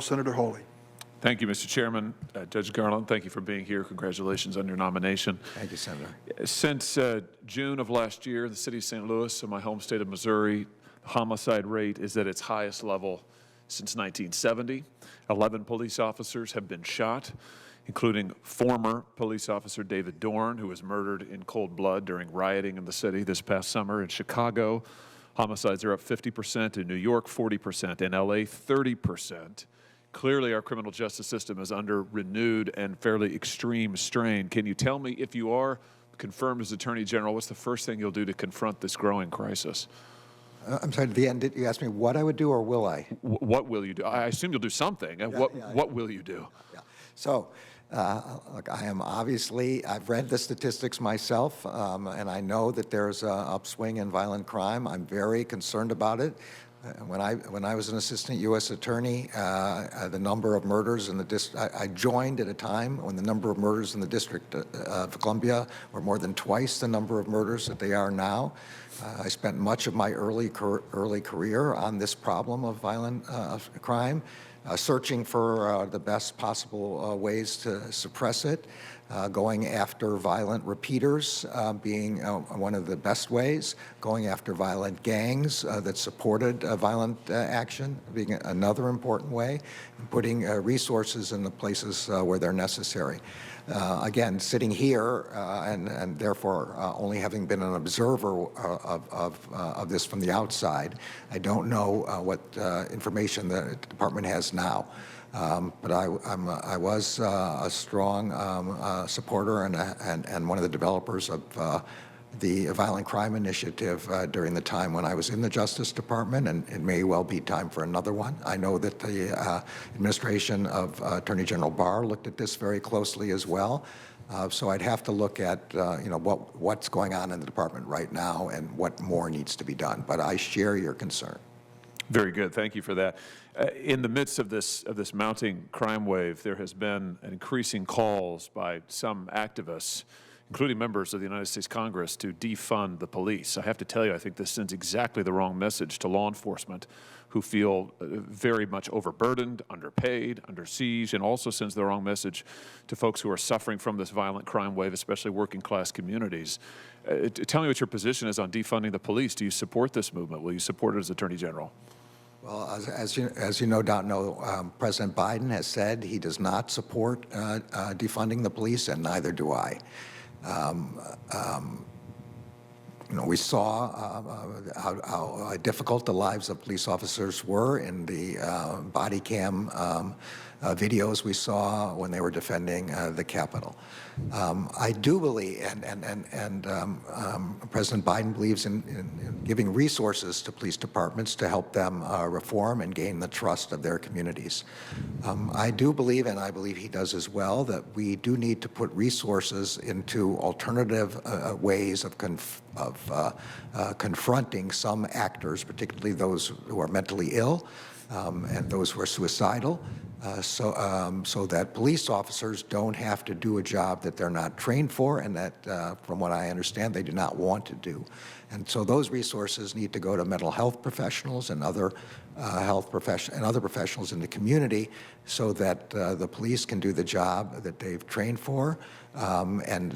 Senator Hawley. Thank you, Mr. Chairman. Judge Garland, thank you for being here. Congratulations on your nomination. Thank you, Senator. Since June of last year, the city of St. Louis, in my home state of Missouri, the homicide rate is at its highest level since 1970. 11 police officers have been shot, including former police officer David Dorn, who was murdered in cold blood during rioting in the city this past summer. In Chicago, homicides are up 50%, in New York 40%, in LA 30%. Clearly, our criminal justice system is under renewed and fairly extreme strain. Can you tell me, if you are confirmed as Attorney General, what's the first thing you'll do to confront this growing crisis? I'm sorry, at the end, did you ask me what I would do or will I? What will you do? I assume you'll do something. What will you do? Yeah. So, look, I am obviously, I've read the statistics myself, and I know that there's an upswing in violent crime. I'm very concerned about it. When I was an assistant U.S. attorney, the number of murders in the district, I joined at a time when the number of murders in the District of Columbia were more than twice the number of murders that they are now. I spent much of my early career on this problem of violent crime, searching for the best possible ways to suppress it. Going after violent repeaters being one of the best ways, going after violent gangs that supported violent action being another important way, and putting resources in the places where they're necessary. Again, sitting here and therefore only having been an observer of this from the outside, I don't know what information the department has now. But I was a strong supporter and one of the developers of the Violent Crime Initiative during the time when I was in the Justice Department, and it may well be time for another one. I know that the administration of Attorney General Barr looked at this very closely as well. So I'd have to look at what's going on in the department right now and what more needs to be done. But I share your concern. Very good. Thank you for that. In the midst of this mounting crime wave, there has been an increasing calls by some activists, including members of the United States Congress, to defund the police. I have to tell you, I think this sends exactly the wrong message to law enforcement, who feel very much overburdened, underpaid, under siege, and also sends the wrong message to folks who are suffering from this violent crime wave, especially working class communities. Tell me what your position is on defunding the police. Do you support this movement? Will you support it as Attorney General? Well, as you no doubt know, President Biden has said he does not support defunding the police, and neither do I. We saw how difficult the lives of police officers were in the body cam videos we saw when they were defending the Capitol. I do believe, and President Biden believes in giving resources to police departments to help them reform and gain the trust of their communities. I do believe, and I believe he does as well, that we do need to put resources into alternative ways of confronting some actors, particularly those who are mentally ill and those who are suicidal, so that police officers don't have to do a job that they're not trained for and that, from what I understand, they do not want to do. And so those resources need to go to mental health professionals and other other professionals in the community, so that the police can do the job that they've trained for, and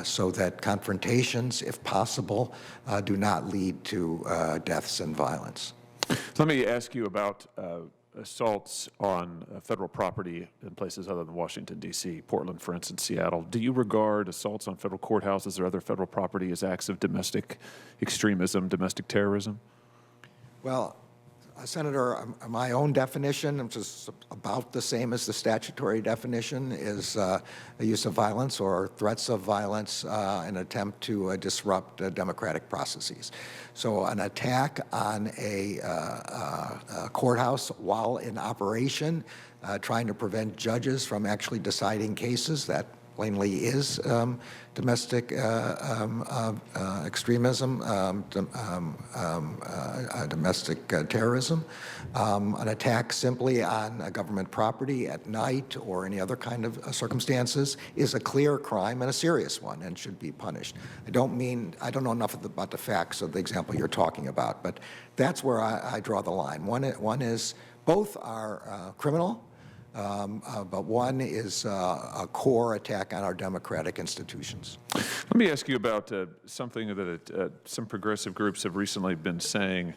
so that confrontations, if possible, do not lead to deaths and violence. Let me ask you about assaults on federal property in places other than Washington, D.C., Portland, for instance, Seattle. Do you regard assaults on federal courthouses or other federal property as acts of domestic extremism, domestic terrorism? Well, Senator, my own definition, which is about the same as the statutory definition, is the use of violence or threats of violence in an attempt to disrupt democratic processes. So an attack on a courthouse while in operation, trying to prevent judges from actually deciding cases, that plainly is domestic extremism, domestic terrorism. An attack simply on government property at night or any other kind of circumstances is a clear crime and a serious one and should be punished. I don't know enough about the facts of the example you're talking about, but that's where I draw the line. One is Both are criminal, but one is a core attack on our democratic institutions. Let me ask you about something that some progressive groups have recently been saying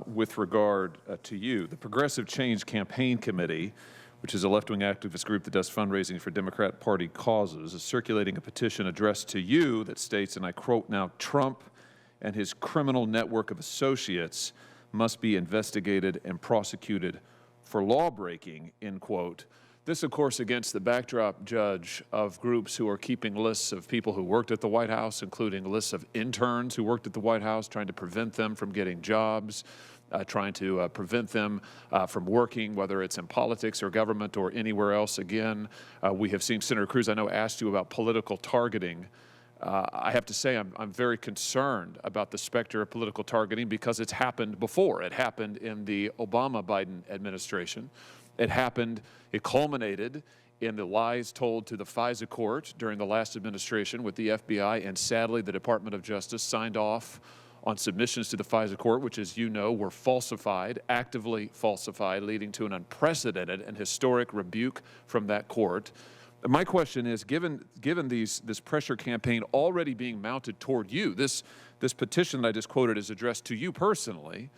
with regard to you. The Progressive Change Campaign Committee, which is a left-wing activist group that does fundraising for Democrat Party causes, is circulating a petition addressed to you that states, and I quote now, "Trump and his criminal network of associates must be investigated and prosecuted for lawbreaking," end quote. This, of course, against the backdrop, Judge, of groups who are keeping lists of people who worked at the White House, including lists of interns who worked at the White House, trying to prevent them from getting jobs, trying to prevent them from working, whether it's in politics or government or anywhere else. Again, we have seen Senator Cruz, I know, asked you about political targeting. I have to say I'm very concerned about the specter of political targeting because it's happened before. It happened in the Obama-Biden administration. It culminated in the lies told to the FISA court during the last administration with the FBI, and sadly the Department of Justice signed off on submissions to the FISA court, which, as you know, were falsified, actively falsified, leading to an unprecedented and historic rebuke from that court. My question is, given this pressure campaign already being mounted toward you, this petition that I just quoted is addressed to you personally.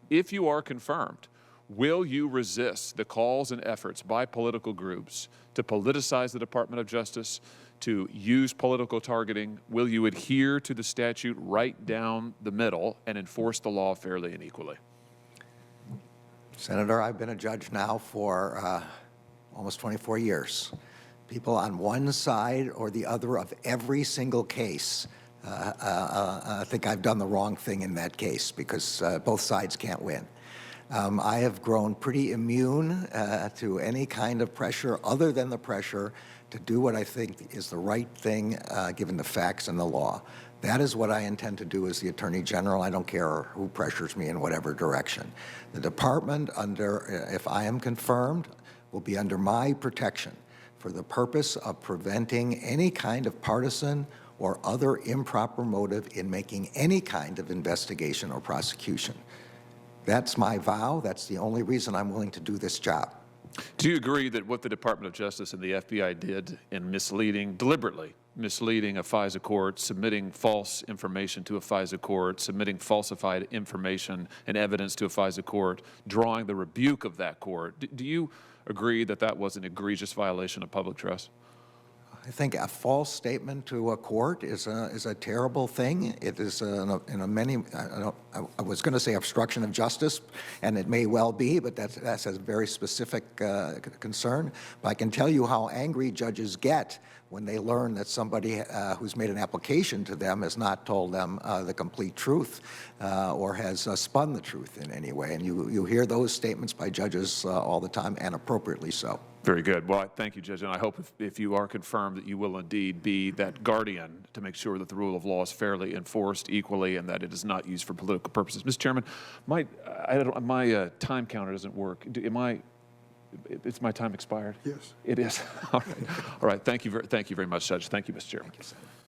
If you are confirmed, will you resist the calls and efforts by political groups to politicize the Department of Justice, to use political targeting? Will you adhere to the statute right down the middle and enforce the law fairly and equally? Senator, I've been a judge now for almost 24 years. People on one side or the other of every single case think I've done the wrong thing in that case because both sides can't win. I have grown pretty immune to any kind of pressure other than the pressure to do what I think is the right thing given the facts and the law. That is what I intend to do as the Attorney General. I don't care who pressures me in whatever direction. The department, if I am confirmed, will be under my protection for the purpose of preventing any kind of partisan or other improper motive in making any kind of investigation or prosecution. That's my vow. That's the only reason I'm willing to do this job. Do you agree that what the Department of Justice and the FBI did in deliberately misleading a FISA court, submitting false information to a FISA court, submitting falsified information and evidence to a FISA court, drawing the rebuke of that court, do you agree that that was an egregious violation of public trust? I think a false statement to a court is a terrible thing. It is I was going to say obstruction of justice, and it may well be, but that's a very specific concern. But I can tell you how angry judges get when they learn that somebody who's made an application to them has not told them the complete truth or has spun the truth in any way. And you hear those statements by judges all the time, and appropriately so. Very good. Well, thank you, Judge, and I hope if you are confirmed that you will indeed be that guardian to make sure that the rule of law is fairly enforced equally and that it is not used for political purposes. Mr. Chairman, my time counter doesn't work. Is my time expired? Yes. It is. All right. All right. Thank you very much, Judge. Thank you, Mr. Chairman. Thank you, Senator.